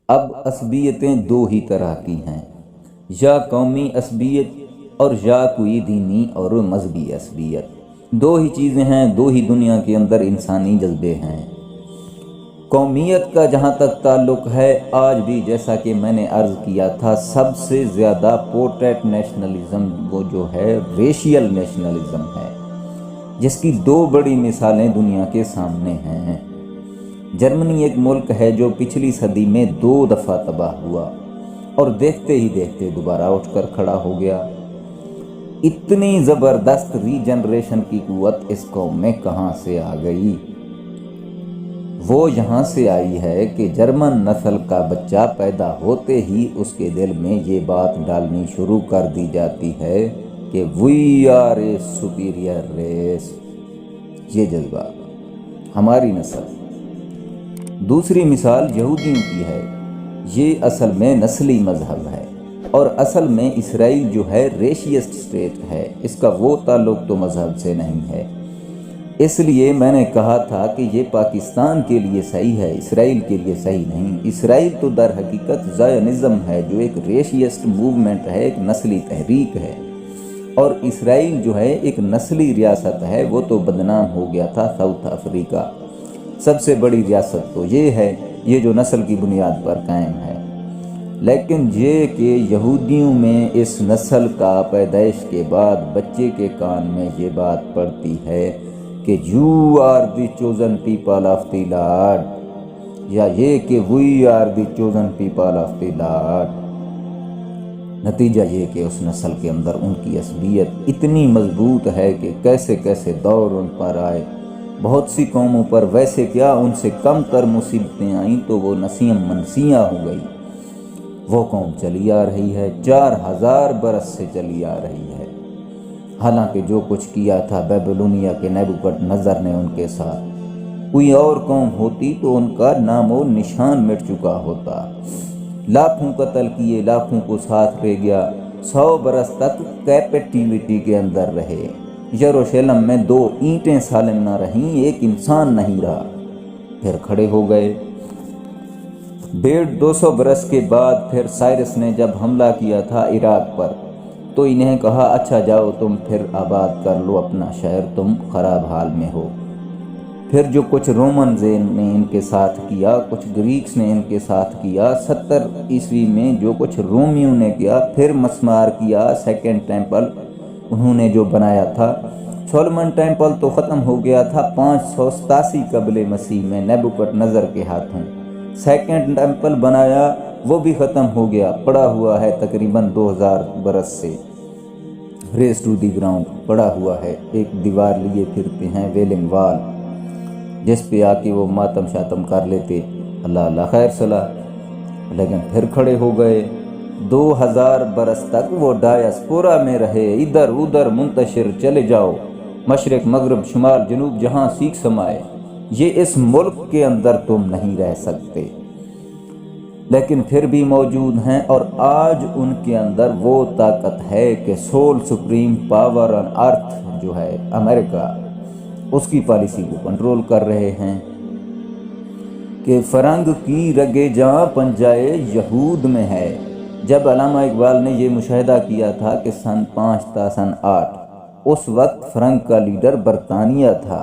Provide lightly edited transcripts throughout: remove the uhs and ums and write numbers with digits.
اب عصبیتیں دو ہی طرح کی ہیں، یا قومی عصبیت اور یا کوئی دینی اور مذہبی عصبیت۔ دو ہی چیزیں ہیں، دو ہی دنیا کے اندر انسانی جذبے ہیں۔ قومیت کا جہاں تک تعلق ہے، آج بھی جیسا کہ میں نے عرض کیا تھا، سب سے زیادہ پورٹریٹ نیشنلزم وہ جو ہے ریشیل نیشنلزم ہے، جس کی دو بڑی مثالیں دنیا کے سامنے ہیں۔ جرمنی ایک ملک ہے جو پچھلی صدی میں 2 دفعہ تباہ ہوا اور دیکھتے ہی دیکھتے دوبارہ اٹھ کر کھڑا ہو گیا۔ اتنی زبردست ری جنریشن کی قوت اس قوم میں کہاں سے آ گئی؟ وہ یہاں سے آئی ہے کہ جرمن نسل کا بچہ پیدا ہوتے ہی اس کے دل میں یہ بات ڈالنی شروع کر دی جاتی ہے کہ we are a superior race, یہ جذبہ ہماری نسل۔ دوسری مثال یہودیوں کی ہے۔ یہ اصل میں نسلی مذہب ہے، اور اصل میں اسرائیل جو ہے ریشیسٹ اسٹیٹ ہے، اس کا وہ تعلق تو مذہب سے نہیں ہے۔ اس لیے میں نے کہا تھا کہ یہ پاکستان کے لیے صحیح ہے، اسرائیل کے لیے صحیح نہیں۔ اسرائیل تو در حقیقت زائونزم ہے، جو ایک ریشیسٹ موومنٹ ہے، ایک نسلی تحریک ہے، اور اسرائیل جو ہے ایک نسلی ریاست ہے۔ وہ تو بدنام ہو گیا تھا ساؤتھ افریقہ، سب سے بڑی ریاست تو یہ ہے، یہ جو نسل کی بنیاد پر قائم ہے۔ لیکن یہ کہ یہودیوں میں اس نسل کا پیدائش کے بعد بچے کے کان میں یہ بات پڑتی ہے کہ you are the chosen people of the lord, یا یہ کہ we are the chosen people of the lord. نتیجہ یہ کہ اس نسل کے اندر ان کی عصبیت اتنی مضبوط ہے کہ کیسے کیسے دور ان پر آئے، بہت سی قوموں پر ویسے کیا ان سے کم تر مصیبتیں آئیں تو وہ نسیم منسیاں ہو گئی۔ وہ قوم چلی آ رہی ہے، 4000 برس سے چلی آ رہی ہے۔ حالانکہ جو کچھ کیا تھا بیبلونیا کے نیبوکڈ نظر نے ان کے ساتھ، کوئی اور قوم ہوتی تو ان کا نام و نشان مٹ چکا ہوتا۔ لاکھوں قتل کیے، لاکھوں کو ساتھ لے گیا، 100 برس تک کیپٹیوٹی کے اندر رہے۔ یروشلم میں 2 اینٹیں سالم نہ رہیں، ایک انسان نہیں رہا، پھر کھڑے ہو گئے۔ 150 برس کے بعد پھر سائرس نے جب حملہ کیا تھا عراق پر، تو انہیں کہا اچھا جاؤ تم پھر آباد کر لو اپنا شہر، تم خراب حال میں ہو۔ پھر جو کچھ رومنز نے ان کے ساتھ کیا، کچھ گریکس نے ان کے ساتھ کیا، 70 عیسوی میں جو کچھ رومیوں نے کیا، پھر مسمار کیا، سیکنڈ ٹیمپل انہوں نے جو بنایا تھا۔ سولمن ٹیمپل تو ختم ہو گیا تھا 587 قبل مسیح میں نیبوکڈ نظر کے ہاتھوں۔ سیکنڈ ٹیمپل بنایا، وہ بھی ختم ہو گیا، پڑا ہوا ہے تقریباً 2000 برس سے، ریز ٹو دی گراؤنڈ پڑا ہوا ہے۔ ایک دیوار لیے پھرتے ہیں، ویلنگ وال، جس پہ آ کے وہ ماتم شاتم کر لیتے، اللہ اللہ خیر صلاح۔ لیکن پھر کھڑے ہو گئے۔ 2000 برس تک وہ ڈایاسپورا میں رہے، ادھر ادھر منتشر، چلے جاؤ مشرق مغرب شمال جنوب جہاں سیکھ سمائے، یہ اس ملک کے اندر تم نہیں رہ سکتے۔ لیکن پھر بھی موجود ہیں، اور آج ان کے اندر وہ طاقت ہے کہ سول سپریم پاور آن ارتھ جو ہے امریکہ، اس کی پالیسی کو کنٹرول کر رہے ہیں کہ فرنگ کی رگے جاں پنجائے یہود میں ہے۔ جب علامہ اقبال نے یہ مشاہدہ کیا تھا کہ سن 5 تا سن 8، اس وقت فرنگ کا لیڈر برطانیہ تھا،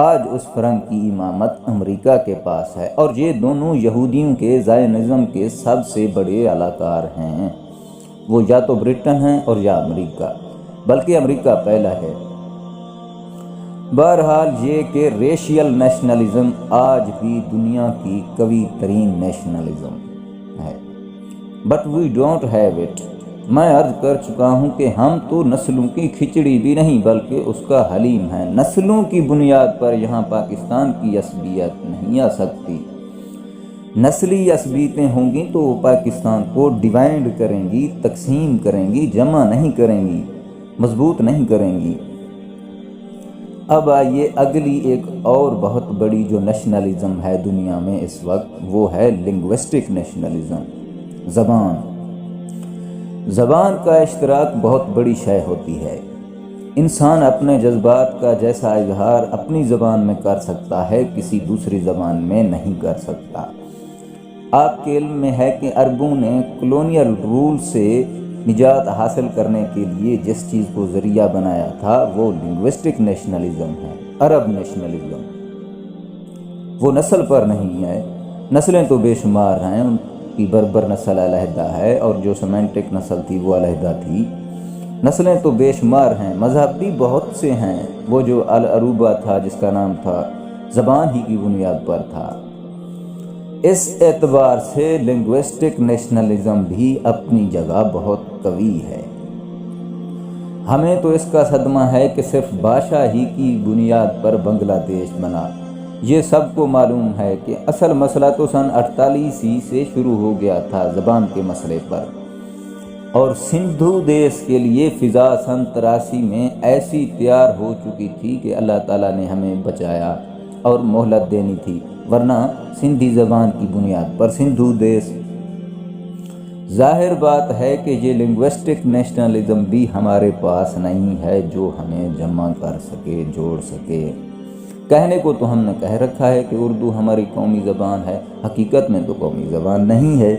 آج اس فرنگ کی امامت امریکہ کے پاس ہے، اور یہ دونوں یہودیوں کے زائونزم کے سب سے بڑے اعلیٰ ہیں۔ وہ یا تو برٹن ہیں اور یا امریکہ، بلکہ امریکہ پہلا ہے۔ بہرحال یہ کہ ریشیل نیشنلزم آج بھی دنیا کی قوی ترین نیشنلزم ہے، but we don't have it. میں عرض کر چکا ہوں کہ ہم تو نسلوں کی کھچڑی بھی نہیں بلکہ اس کا حلیم ہے۔ نسلوں کی بنیاد پر یہاں پاکستان کی عصبیت نہیں آ سکتی۔ نسلی عصبیتیں ہوں گی تو وہ پاکستان کو ڈیوائڈ کریں گی، تقسیم کریں گی، جمع نہیں کریں گی، مضبوط نہیں کریں گی۔ اب آئیے اگلی ایک اور بہت بڑی جو نیشنلزم ہے دنیا میں اس وقت، وہ ہے لنگوسٹک نیشنلزم، زبان کا اشتراک بہت بڑی شے ہوتی ہے۔ انسان اپنے جذبات کا جیسا اظہار اپنی زبان میں کر سکتا ہے، کسی دوسری زبان میں نہیں کر سکتا۔ آپ کے علم میں ہے کہ عربوں نے کلونیل رول سے نجات حاصل کرنے کے لیے جس چیز کو ذریعہ بنایا تھا وہ لنگوسٹک نیشنلزم ہے، عرب نیشنلزم۔ وہ نسل پر نہیں ہے، نسلیں تو بے شمار ہیں، ان کی بربر نسل علیحدہ ہے اور جو سیمنٹک نسل تھی وہ علیحدہ تھی، نسلیں تو بے شمار ہیں، مذہب بھی بہت سے ہیں۔ وہ جو العروبہ تھا جس کا نام تھا زبان ہی کی بنیاد پر تھا۔ اس اعتبار سے لنگوسٹک نیشنلزم بھی اپنی جگہ بہت قوی ہے۔ ہمیں تو اس کا صدمہ ہے کہ صرف بھاشا ہی کی بنیاد پر بنگلہ دیش بنا۔ یہ سب کو معلوم ہے کہ اصل مسئلہ تو سن 48 سے شروع ہو گیا تھا زبان کے مسئلے پر، اور سندھو دیش کے لیے فضا سن 83 میں ایسی تیار ہو چکی تھی کہ اللہ تعالیٰ نے ہمیں بچایا اور مہلت دینی تھی، ورنہ سندھی زبان کی بنیاد پر سندھو دیش۔ ظاہر بات ہے کہ یہ لنگوسٹک نیشنلزم بھی ہمارے پاس نہیں ہے جو ہمیں جمع کر سکے، جوڑ سکے۔ کہنے کو تو ہم نے کہہ رکھا ہے کہ اردو ہماری قومی زبان ہے، حقیقت میں تو قومی زبان نہیں ہے،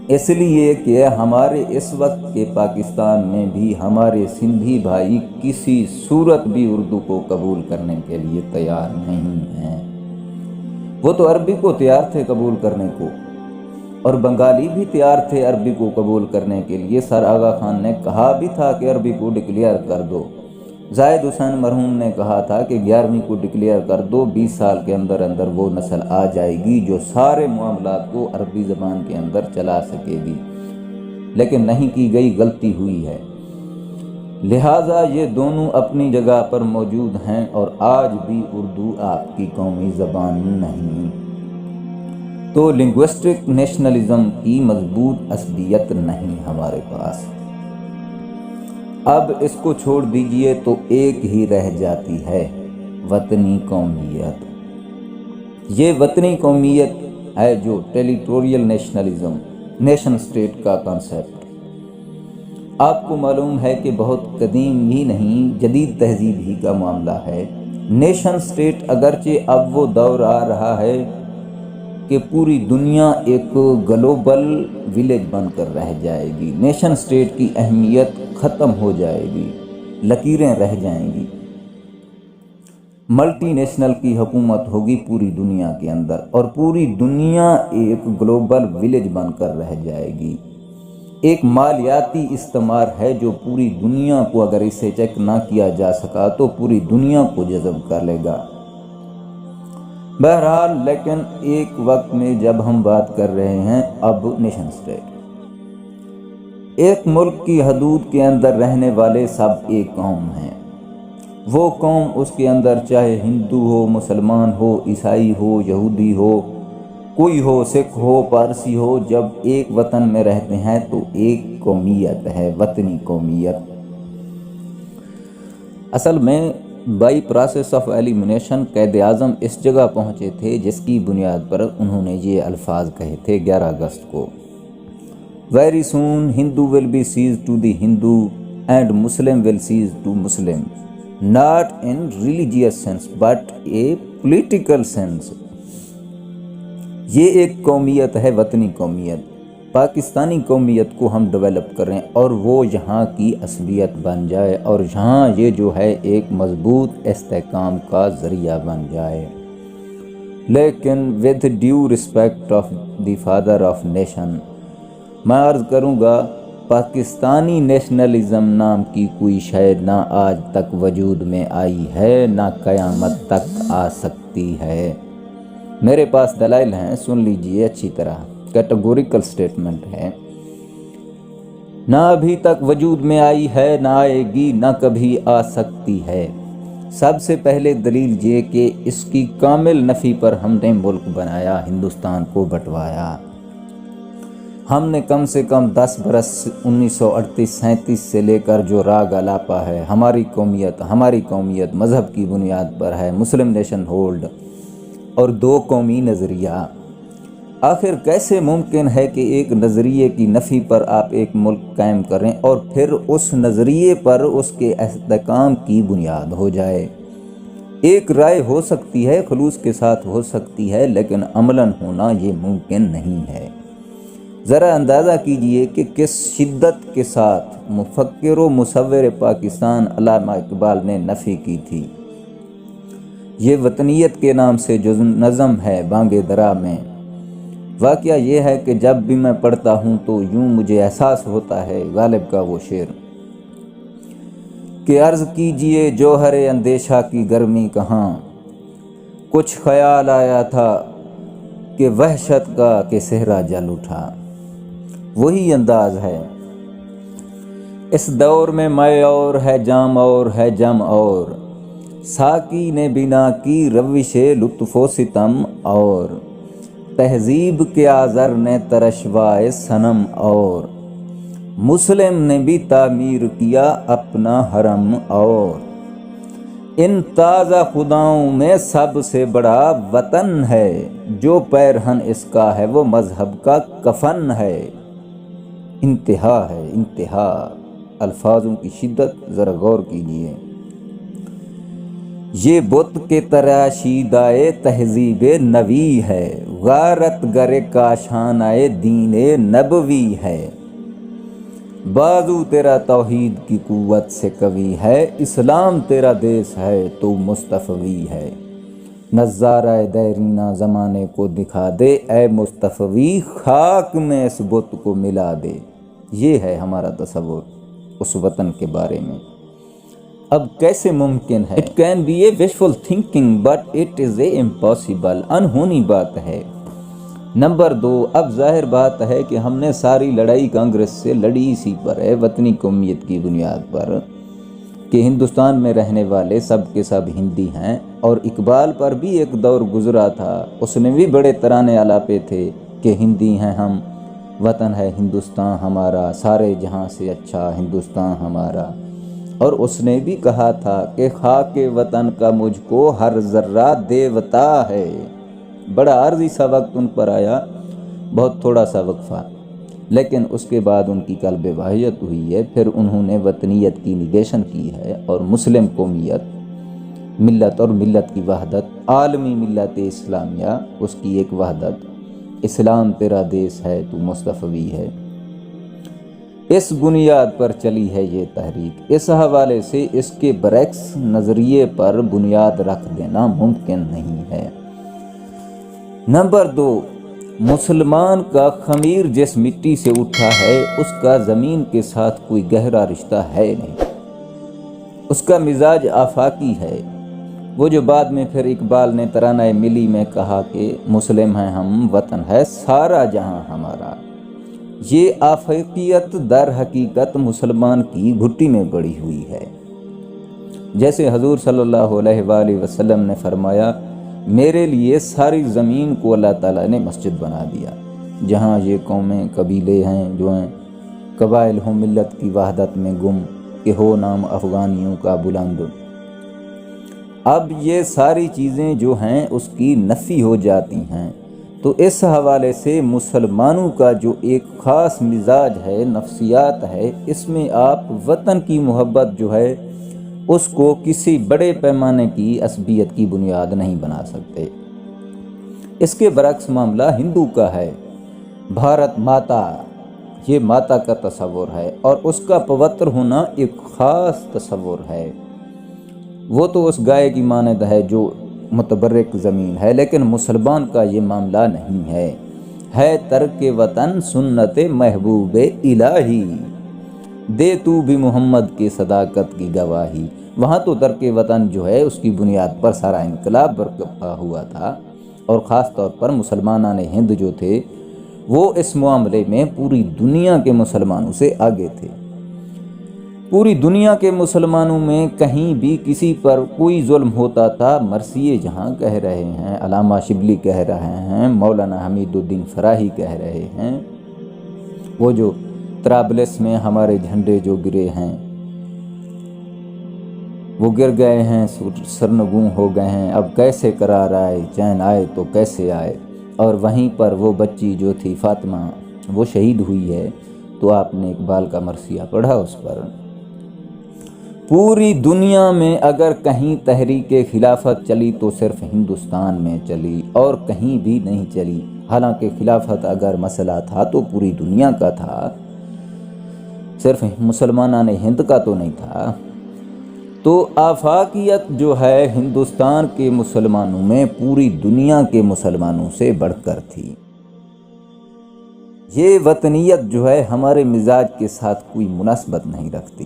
اس لیے کہ ہمارے اس وقت کے پاکستان میں بھی ہمارے سندھی بھائی کسی صورت بھی اردو کو قبول کرنے کے لیے تیار نہیں ہیں۔ وہ تو عربی کو تیار تھے قبول کرنے کو، اور بنگالی بھی تیار تھے عربی کو قبول کرنے کے لیے۔ سر آغا خان نے کہا بھی تھا کہ عربی کو ڈکلیئر کر دو، زاہد حسین مرحوم نے کہا تھا کہ 11ویں کو ڈکلیئر کر دو، 20 سال کے اندر اندر وہ نسل آ جائے گی جو سارے معاملات کو عربی زبان کے اندر چلا سکے گی، لیکن نہیں کی گئی، غلطی ہوئی ہے۔ لہٰذا یہ دونوں اپنی جگہ پر موجود ہیں، اور آج بھی اردو آپ کی قومی زبان نہیں، تو لنگوسٹک نیشنلزم کی مضبوط عصبیت نہیں ہمارے پاس۔ اب اس کو چھوڑ دیجئے تو ایک ہی رہ جاتی ہے، وطنی قومیت۔ یہ وطنی قومیت ہے جو ٹیریٹوریل نیشنلزم، نیشن اسٹیٹ کا کانسیپٹ آپ کو معلوم ہے کہ بہت قدیم ہی نہیں، جدید تہذیب ہی کا معاملہ ہے۔ نیشن اسٹیٹ اگرچہ اب وہ دور آ رہا ہے کہ پوری دنیا ایک گلوبل ولیج بن کر رہ جائے گی، نیشن اسٹیٹ کی اہمیت ختم ہو جائے گی، لکیریں رہ جائیں گی، ملٹی نیشنل کی حکومت ہوگی پوری دنیا کے اندر، اور پوری دنیا ایک گلوبل ولیج بن کر رہ جائے گی۔ ایک مالیاتی استعمار ہے جو پوری دنیا کو، اگر اسے چیک نہ کیا جا سکا تو پوری دنیا کو جذب کر لے گا۔ بہرحال لیکن ایک وقت میں جب ہم بات کر رہے ہیں اب نیشن اسٹیٹ، ایک ملک کی حدود کے اندر رہنے والے سب ایک قوم ہیں۔ وہ قوم اس کے اندر چاہے ہندو ہو، مسلمان ہو، عیسائی ہو، یہودی ہو، کوئی ہو، سکھ ہو، پارسی ہو، جب ایک وطن میں رہتے ہیں تو ایک قومیت ہے، وطنی قومیت۔ اصل میں by process of elimination Quaid Azam اس جگہ پہنچے تھے جس کی بنیاد پر انہوں نے یہ الفاظ کہے تھے 11 اگست کو، very soon Hindu will be cease to the Hindu and Muslim will cease to Muslim, not in religious sense but a political sense. یہ ایک قومیت ہے، وطنی قومیت۔ پاکستانی قومیت کو ہم ڈیولپ کریں اور وہ یہاں کی عصبیت بن جائے، اور یہاں یہ جو ہے ایک مضبوط استحکام کا ذریعہ بن جائے، لیکن with due respect of the father of nation، میں عرض کروں گا پاکستانی نیشنلزم نام کی کوئی شے نہ آج تک وجود میں آئی ہے، نہ قیامت تک آ سکتی ہے۔ میرے پاس دلائل ہیں، سن لیجئے اچھی طرح، کیٹیگوریکل سٹیٹمنٹ ہے، نہ ابھی تک وجود میں آئی ہے، نہ آئے گی، نہ کبھی آ سکتی ہے۔ سب سے پہلے دلیل یہ کہ اس کی کامل نفی پر ہم نے ملک بنایا، ہندوستان کو بٹوایا۔ ہم نے کم سے کم 10 برس 1938-37 سے لے کر جو راگ الاپا ہے، ہماری قومیت مذہب کی بنیاد پر ہے، مسلم نیشن ہولڈ اور 2 قومی نظریہ۔ آخر کیسے ممکن ہے کہ ایک نظریے کی نفی پر آپ ایک ملک قائم کریں اور پھر اس نظریے پر اس کے استحکام کی بنیاد ہو جائے؟ ایک رائے ہو سکتی ہے، خلوص کے ساتھ ہو سکتی ہے، لیکن عملاً ہونا یہ ممکن نہیں ہے۔ ذرا اندازہ کیجئے کہ کس شدت کے ساتھ مفکر و مصور پاکستان علامہ اقبال نے نفی کی تھی۔ یہ وطنیت کے نام سے جو نظم ہے بانگ درا میں، واقعہ یہ ہے کہ جب بھی میں پڑھتا ہوں تو یوں مجھے احساس ہوتا ہے غالب کا وہ شعر کہ عرض کیجئے جوہر اندیشہ کی گرمی کہاں، کچھ خیال آیا تھا کہ وحشت کا کہ صحرا جل اٹھا۔ وہی انداز ہے اس دور میں، میں اور ہے جام اور ہے جم اور، ساقی نے بنا کی روش لطف و ستم اور، تہذیب کے آذر نے ترشوائے صنم اور، مسلم نے بھی تعمیر کیا اپنا حرم اور، ان تازہ خداؤں میں سب سے بڑا وطن ہے، جو پیرہن اس کا ہے وہ مذہب کا کفن ہے۔ انتہا ہے، انتہا۔ الفاظوں کی شدت ذرا غور کیجیے۔ یہ بت کے تراشیدہ تہذیب نبی ہے، غارت گر کاشانہ دین نبوی ہے، بازو تیرا توحید کی قوت سے قوی ہے، اسلام تیرا دیس ہے تو مصطفی ہے، نظارہ دیرینہ زمانے کو دکھا دے اے مصطفی، خاک میں اس بت کو ملا دے۔ یہ ہے ہمارا تصور اس وطن کے بارے میں۔ اب کیسے ممکن ہے؟ It can be a wishful thinking but it is a impossible، انہونی بات ہے۔ نمبر 2، اب ظاہر بات ہے کہ ہم نے ساری لڑائی کانگریس سے لڑی اسی پر ہے، وطنی قومیت کی بنیاد پر، کہ ہندوستان میں رہنے والے سب کے سب ہندی ہیں، اور اقبال پر بھی ایک دور گزرا تھا، اس نے بھی بڑے ترانے آلاپے تھے کہ ہندی ہیں ہم، وطن ہے ہندوستان ہمارا، سارے جہاں سے اچھا ہندوستان ہمارا، اور اس نے بھی کہا تھا کہ خاک وطن کا مجھ کو ہر ذرہ دیوتا ہے۔ بڑا عارضی سا وقت ان پر آیا، بہت تھوڑا سا وقفہ، لیکن اس کے بعد ان کی قلب واحد ہوئی ہے، پھر انہوں نے وطنیت کی نیگیشن کی ہے، اور مسلم قومیت، ملت اور ملت کی وحدت، عالمی ملت اسلامیہ، اس کی ایک وحدت، اسلام تیرا دیس ہے تو مصطفی ہے، اس بنیاد پر چلی ہے یہ تحریک۔ اس حوالے سے اس کے برعکس نظریے پر بنیاد رکھ دینا ممکن نہیں ہے۔ نمبر 2، مسلمان کا خمیر جس مٹی سے اٹھا ہے اس کا زمین کے ساتھ کوئی گہرا رشتہ ہے نہیں، اس کا مزاج آفاقی ہے۔ وہ جو بعد میں پھر اقبال نے ترانہ ملی میں کہا کہ مسلم ہیں ہم، وطن ہے سارا جہاں ہمارا، یہ آفاقیت در حقیقت مسلمان کی گھٹی میں پڑی ہوئی ہے۔ جیسے حضور صلی اللہ علیہ وآلہ وسلم نے فرمایا، میرے لیے ساری زمین کو اللہ تعالیٰ نے مسجد بنا دیا، جہاں یہ قومیں قبیلے ہیں جو ہیں، قبائل ہوں ملت کی وحدت میں گم، کہ ہو نام افغانیوں کا بلند۔ اب یہ ساری چیزیں جو ہیں اس کی نفی ہو جاتی ہیں، تو اس حوالے سے مسلمانوں کا جو ایک خاص مزاج ہے، نفسیات ہے، اس میں آپ وطن کی محبت جو ہے اس کو کسی بڑے پیمانے کی عصبیت کی بنیاد نہیں بنا سکتے۔ اس کے برعکس معاملہ ہندو کا ہے، بھارت ماتا، یہ ماتا کا تصور ہے، اور اس کا پوتر ہونا ایک خاص تصور ہے۔ وہ تو اس گائے کی مانند ہے جو متبرک زمین ہے، لیکن مسلمان کا یہ معاملہ نہیں ہے ترک وطن سنت محبوب الہی، دے تو بھی محمد کی صداقت کی گواہی۔ وہاں تو ترک وطن جو ہے اس کی بنیاد پر سارا انقلاب برپا ہوا تھا، اور خاص طور پر مسلمانان ہند جو تھے وہ اس معاملے میں پوری دنیا کے مسلمانوں سے آگے تھے۔ پوری دنیا کے مسلمانوں میں کہیں بھی کسی پر کوئی ظلم ہوتا تھا، مرثیے جہاں کہہ رہے ہیں، علامہ شبلی کہہ رہے ہیں، مولانا حمید الدین فراہی کہہ رہے ہیں، وہ جو طرابلس میں ہمارے جھنڈے جو گرے ہیں وہ گر گئے ہیں، سرنگوں ہو گئے ہیں، اب کیسے قرار آئے، چین آئے تو کیسے آئے، اور وہیں پر وہ بچی جو تھی فاطمہ وہ شہید ہوئی ہے، تو آپ نے اقبال کا مرثیہ پڑھا اس پر۔ پوری دنیا میں اگر کہیں تحریک خلافت چلی تو صرف ہندوستان میں چلی اور کہیں بھی نہیں چلی، حالانکہ خلافت اگر مسئلہ تھا تو پوری دنیا کا تھا، صرف مسلمانان ہند کا تو نہیں تھا۔ تو آفاقیت جو ہے ہندوستان کے مسلمانوں میں پوری دنیا کے مسلمانوں سے بڑھ کر تھی۔ یہ وطنیت جو ہے ہمارے مزاج کے ساتھ کوئی مناسبت نہیں رکھتی۔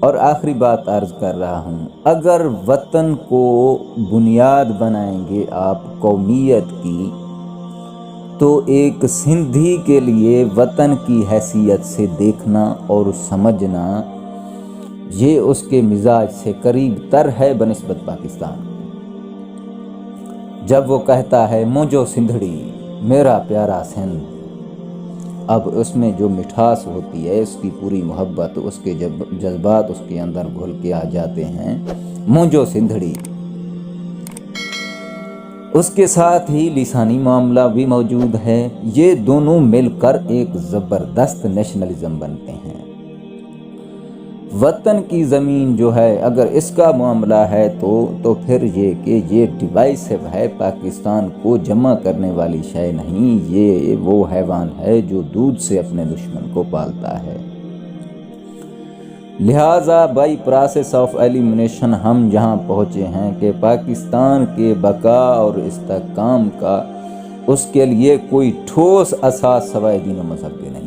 اور آخری بات عرض کر رہا ہوں، اگر وطن کو بنیاد بنائیں گے آپ قومیت کی، تو ایک سندھی کے لیے وطن کی حیثیت سے دیکھنا اور سمجھنا یہ اس کے مزاج سے قریب تر ہے بنسبت پاکستان۔ جب وہ کہتا ہے مجھو سندھڑی میرا پیارا سندھ، اب اس میں جو مٹھاس ہوتی ہے، اس کی پوری محبت، اس کے جذبات اس کے اندر گھل کے آ جاتے ہیں، مجھو سندھڑی۔ اس کے ساتھ ہی لسانی معاملہ بھی موجود ہے، یہ دونوں مل کر ایک زبردست نیشنلزم بنتے ہیں۔ وطن کی زمین جو ہے اگر اس کا معاملہ ہے تو پھر یہ کہ یہ ڈیوائسو ہے، پاکستان کو جمع کرنے والی شے نہیں، یہ وہ حیوان ہے جو دودھ سے اپنے دشمن کو پالتا ہے۔ لہٰذا بائی پروسیس آف ایلیمنیشن ہم جہاں پہنچے ہیں کہ پاکستان کے بقا اور استحکام کا اس کے لیے کوئی ٹھوس اساس سوائے دین و مذہب کے نہیں۔